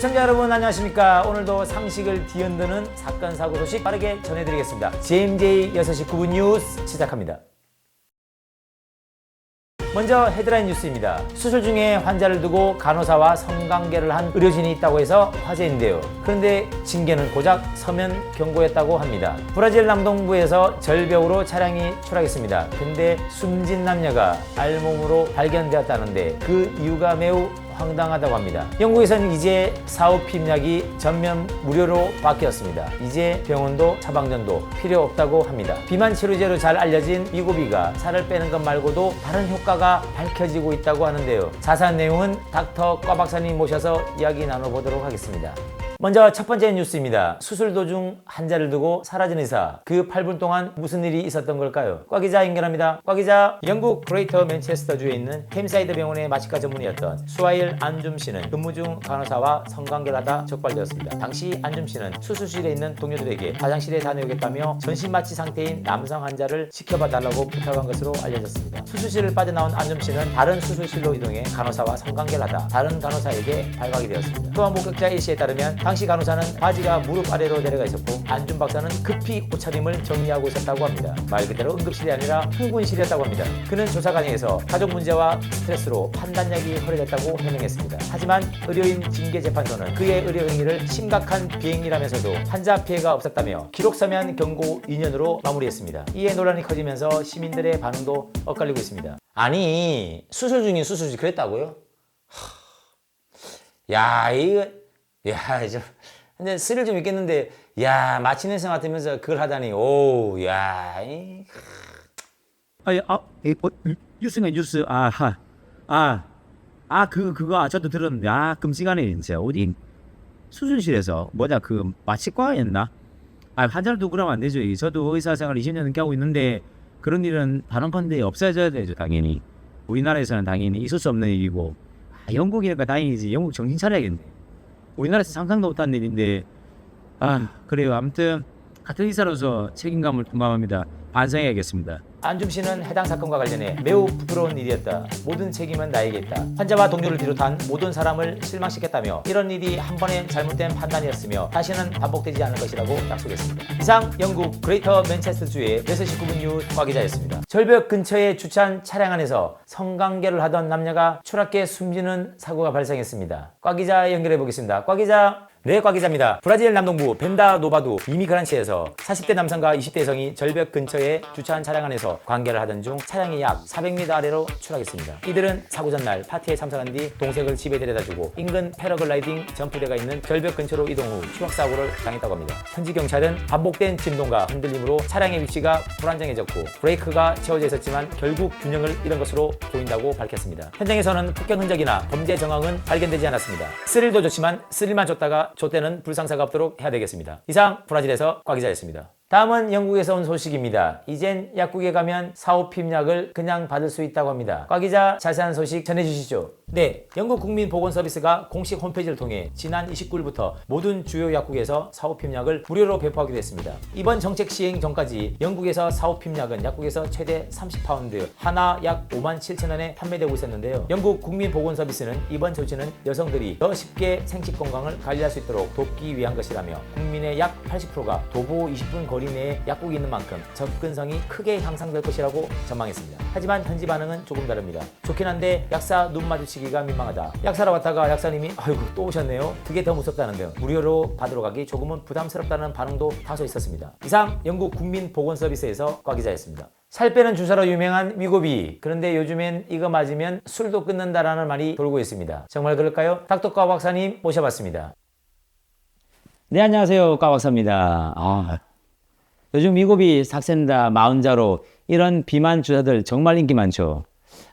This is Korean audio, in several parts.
시청자 여러분 안녕하십니까. 오늘도 상식을 뒤흔드는 사건 사고 소식 빠르게 전해드리겠습니다. JMJ 6시 9분 뉴스 시작합니다. 먼저 헤드라인 뉴스입니다. 수술 중에 환자를 두고 간호사와 성관계를 한 의료진이 있다고 해서 화제인데요. 그런데 징계는 고작 서면 경고였다고 합니다. 브라질 남동부에서 절벽으로 차량이 추락했습니다. 근데 숨진 남녀가 알몸으로 발견되었다는데 그 이유가 매우 황당하다고 합니다. 영국에서는 이제 사후피임약이 전면 무료로 바뀌었습니다. 이제 병원도 처방전도 필요 없다고 합니다. 비만 치료제로 잘 알려진 위고비가 살을 빼는 것 말고도 다른 효과가 밝혀지고 있다고 하는데요. 자세한 내용은 닥터 과 박사님 모셔서 이야기 나눠보도록 하겠습니다. 먼저 첫 번째 뉴스입니다. 수술 도중 환자를 두고 사라진 의사. 그 8분 동안 무슨 일이 있었던 걸까요? 과 기자 연결합니다. 과 기자, 영국 그레이터 맨체스터주에 있는 햄사이드 병원의 마취과 전문의였던 수하일 안줌 씨는 근무 중 간호사와 성관계를 하다 적발되었습니다. 당시 안줌 씨는 수술실에 있는 동료들에게 화장실에 다녀오겠다며 전신마취 상태인 남성 환자를 지켜봐 달라고 부탁한 것으로 알려졌습니다. 수술실을 빠져나온 안줌 씨는 다른 수술실로 이동해 간호사와 성관계를 하다 다른 간호사에게 발각이 되었습니다. 또한 목격자 A씨에 따르면 당시 간호사는 바지가 무릎 아래로 내려가 있었고 안줌 박사는 급히 옷차림을 정리하고 있었다고 합니다. 말 그대로 응급실이 아니라 흥분실이었다고 합니다. 그는 조사 과정에서 가족 문제와 스트레스로 판단력이 허려졌다고 해명했습니다. 하지만 의료인 징계재판소는 그의 의료 행위를 심각한 비행위라면서도 환자 피해가 없었다며 기록 서면 경고 2년으로 마무리했습니다. 이에 논란이 커지면서 시민들의 반응도 엇갈리고 있습니다. 아니 수술 중인 수술실 그랬다고요? 야 이거 근데 스릴 좀 있겠는데, 마취 냄새 맡으면서 그걸 하다니, 뉴스, 그거, 저도 들었는데, 끔찍하네, 진짜. 어디, 수술실에서, 마취과였나? 환자를 두고 그러면 안 되죠. 저도 의사 생활 20년 넘게 하고 있는데, 그런 일은 단언컨대 없어져야 되죠, 당연히. 우리나라에서는 당연히 있을 수 없는 일이고, 영국이니까 다행이지. 영국 정신 차려야겠네. 우리나라에서 상상도 못한 일인데 그래요. 아무튼 같은 의사로서 책임감을 통감합니다. 반성해야겠습니다. 안줌 씨는 해당 사건과 관련해 매우 부끄러운 일이었다. 모든 책임은 나에게 있다. 환자와 동료를 비롯한 모든 사람을 실망시켰다며 이런 일이 한 번의 잘못된 판단이었으며 다시는 반복되지 않을 것이라고 약속했습니다. 이상 영국 그레이터 맨체스터주의 6시 9분 뉴스 과 기자였습니다. 절벽 근처에 주차한 차량 안에서 성관계를 하던 남녀가 추락해 숨지는 사고가 발생했습니다. 과 기자 연결해 보겠습니다. 과 기자. 네, 과 기자입니다. 브라질 남동부 벤다노바두 이미그란치에서 40대 남성과 20대 여성이 절벽 근처에 주차한 차량 안에서 관계를 하던 중 차량이 약 400m 아래로 추락했습니다. 이들은 사고 전날 파티에 참석한 뒤 동생을 집에 데려다주고 인근 패러글라이딩 점프대가 있는 절벽 근처로 이동 후 추락사고를 당했다고 합니다. 현지 경찰은 반복된 진동과 흔들림으로 차량의 위치가 불안정해졌고 브레이크가 채워져 있었지만 결국 균형을 잃은 것으로 보인다고 밝혔습니다. 현장에서는 폭행 흔적이나 범죄 정황은 발견되지 않았습니다. 스릴도 좋지만 스릴만 줬다가 좆대는 불상사가 없도록 해야 되겠습니다. 이상 브라질에서 과 기자였습니다. 다음은 영국에서 온 소식입니다. 이젠 약국에 가면 사후피임약을 그냥 받을 수 있다고 합니다. 과 기자 자세한 소식 전해주시죠. 네, 영국 국민보건서비스가 공식 홈페이지를 통해 지난 29일부터 모든 주요 약국에서 사후피임약을 무료로 배포하기로 했습니다. 이번 정책 시행 전까지 영국에서 사후피임약은 약국에서 최대 30파운드, 하나 약 57,000원에 판매되고 있었는데요. 영국 국민보건서비스는 이번 조치는 여성들이 더 쉽게 생식 건강을 관리할 수 있도록 돕기 위한 것이라며 국민의 약 80%가 도보 20분 거리 내에 약국이 있는 만큼 접근성이 크게 향상될 것이라고 전망했습니다. 하지만 현지 반응은 조금 다릅니다. 좋긴 한데 약사 눈 마주치기가 민망하다. 약사로 왔다가 약사님이 아이고 또 오셨네요. 그게 더 무섭다는데요. 무료로 받으러 가기 조금은 부담스럽다는 반응도 다소 있었습니다. 이상 영국 국민보건서비스에서 과 기자였습니다. 살 빼는 주사로 유명한 위고비. 그런데 요즘엔 이거 맞으면 술도 끊는다라는 말이 돌고 있습니다. 정말 그럴까요? 닥터 과 박사님 모셔봤습니다. 네, 안녕하세요. 과 박사입니다. 요즘 위고비, 삭센다, 마운자로 이런 비만 주사들 정말 인기 많죠.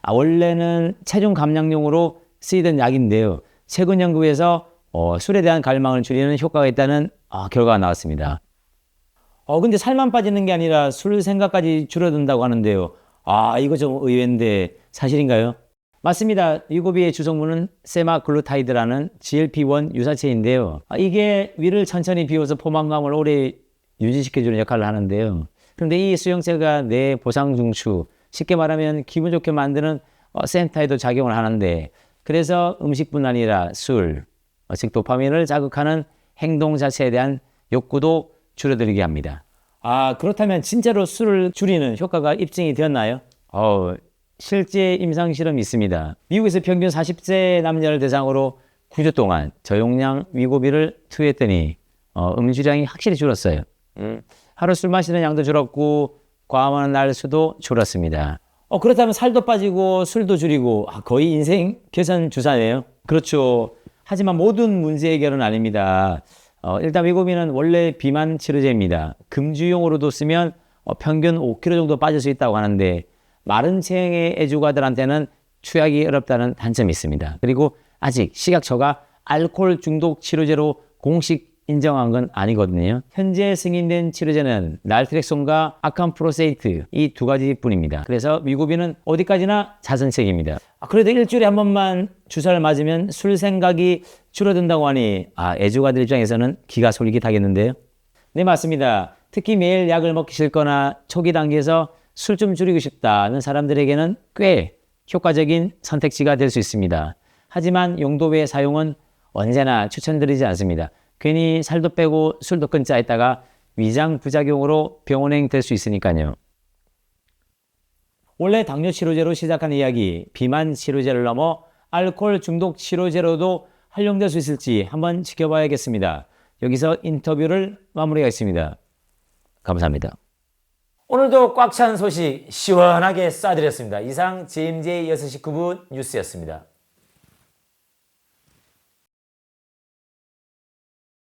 원래는 체중 감량용으로 쓰이던 약인데요. 최근 연구에서 술에 대한 갈망을 줄이는 효과가 있다는 결과가 나왔습니다. 근데 살만 빠지는 게 아니라 술 생각까지 줄어든다고 하는데요. 이거 좀 의외인데 사실인가요? 맞습니다. 위고비의 주성분은 세마글루타이드라는 GLP-1 유사체인데요. 이게 위를 천천히 비워서 포만감을 오래 유지시켜주는 역할을 하는데요. 그런데 이 수용체가 뇌 보상 중추, 쉽게 말하면 기분 좋게 만드는 센터에도 작용을 하는데, 그래서 음식뿐 아니라 술, 즉 도파민을 자극하는 행동 자체에 대한 욕구도 줄어들게 합니다. 아, 그렇다면 진짜로 술을 줄이는 효과가 입증이 되었나요? 실제 임상 실험이 있습니다. 미국에서 평균 40세 남녀를 대상으로 9주 동안 저용량 위고비를 투여했더니 음주량이 확실히 줄었어요. 하루 술 마시는 양도 줄었고 과음하는 날 수도 줄었습니다. 그렇다면 살도 빠지고 술도 줄이고 거의 인생 개선 주사네요. 그렇죠. 하지만 모든 문제 해결은 아닙니다. 일단 위고비는 원래 비만 치료제입니다. 금주용으로도 쓰면 평균 5kg 정도 빠질 수 있다고 하는데 마른 체형의 애주가들한테는 투약이 어렵다는 단점이 있습니다. 그리고 아직 식약처가 알코올 중독 치료제로 공식 인정한 건 아니거든요. 현재 승인된 치료제는 날트렉손과 아캄프로세이트 이 두 가지뿐입니다. 그래서 위고비는 어디까지나 자선책입니다. 그래도 일주일에 한 번만 주사를 맞으면 술 생각이 줄어든다고 하니 애주가들 입장에서는 기가 솔깃하겠는데요. 네, 맞습니다. 특히 매일 약을 먹기 싫거나 초기 단계에서 술 좀 줄이고 싶다는 사람들에게는 꽤 효과적인 선택지가 될 수 있습니다. 하지만 용도 외의 사용은 언제나 추천드리지 않습니다. 괜히 살도 빼고 술도 끊자 했다가 위장 부작용으로 병원행 될 수 있으니까요. 원래 당뇨 치료제로 시작한 이야기, 비만 치료제를 넘어 알코올 중독 치료제로도 활용될 수 있을지 한번 지켜봐야겠습니다. 여기서 인터뷰를 마무리하겠습니다. 감사합니다. 오늘도 꽉 찬 소식 시원하게 쏴드렸습니다. 이상 JMJ 6시 9분 뉴스였습니다.